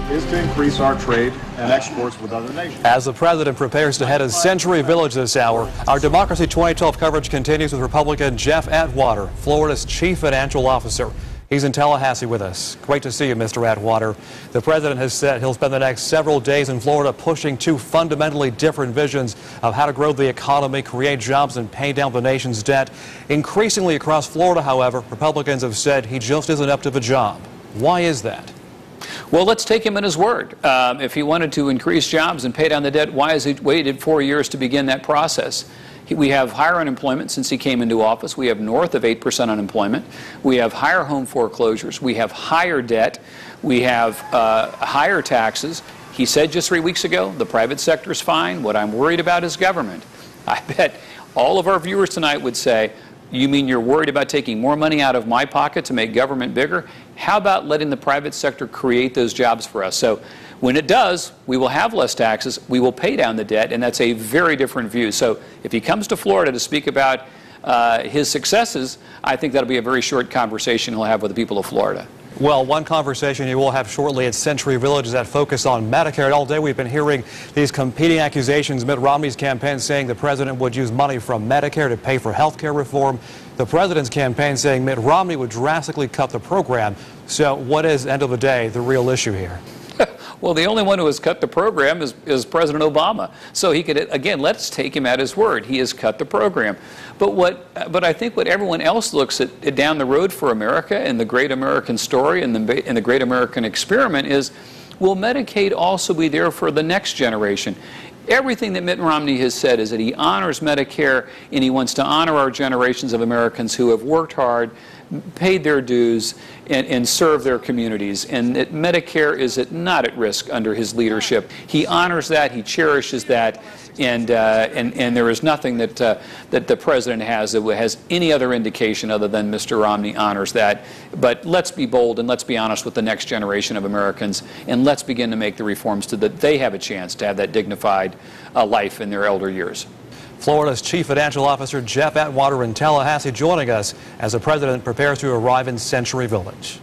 is to increase our trade and exports with other nations. As the president prepares to head to Century Village this hour, our Democracy 2012 coverage continues with Republican Jeff Atwater, Florida's chief financial officer. He's in Tallahassee with us. Great to see you, Mr. Atwater. The president has said he'll spend the next several days in Florida pushing two fundamentally different visions of how to grow the economy, create jobs, and pay down the nation's debt. Increasingly across Florida, however, Republicans have said he just isn't up to the job. Why is that? Well, let's take him at his word. If he wanted to increase jobs and pay down the debt, why has he waited 4 years to begin that process? We have higher unemployment since he came into office. We have north of 8% unemployment. We have higher home foreclosures. We have higher debt. We have higher taxes. He said just 3 weeks ago, the private sector is fine. What I'm worried about is government. I bet all of our viewers tonight would say, you mean you're worried about taking more money out of my pocket to make government bigger? How about letting the private sector create those jobs for us? So when it does, we will have less taxes, we will pay down the debt, and that's a very different view. So if he comes to Florida to speak about his successes, I think that'll be a very short conversation he'll have with the people of Florida. Well, one conversation you will have shortly at Century Village is that focus on Medicare. And all day we've been hearing these competing accusations. Mitt Romney's campaign saying the president would use money from Medicare to pay for health care reform. The president's campaign saying Mitt Romney would drastically cut the program. So what is, end of the day, the real issue here? Well, the only one who has cut the program is President Obama. So he could, again, let's take him at his word. He has cut the program. But I think what everyone else looks at down the road for America and the great American story and the great American experiment is, will Medicaid also be there for the next generation? Everything that Mitt Romney has said is that he honors Medicare and he wants to honor our generations of Americans who have worked hard, paid their dues, and served their communities, and that Medicare is not at risk under his leadership. He honors that, he cherishes that, and there is nothing that the president has that has any other indication other than Mr. Romney honors that. But let's be bold and let's be honest with the next generation of Americans, and let's begin to make the reforms so that they have a chance to have that dignified life in their elder years. Florida's Chief Financial Officer Jeff Atwater in Tallahassee joining us as the president prepares to arrive in Century Village.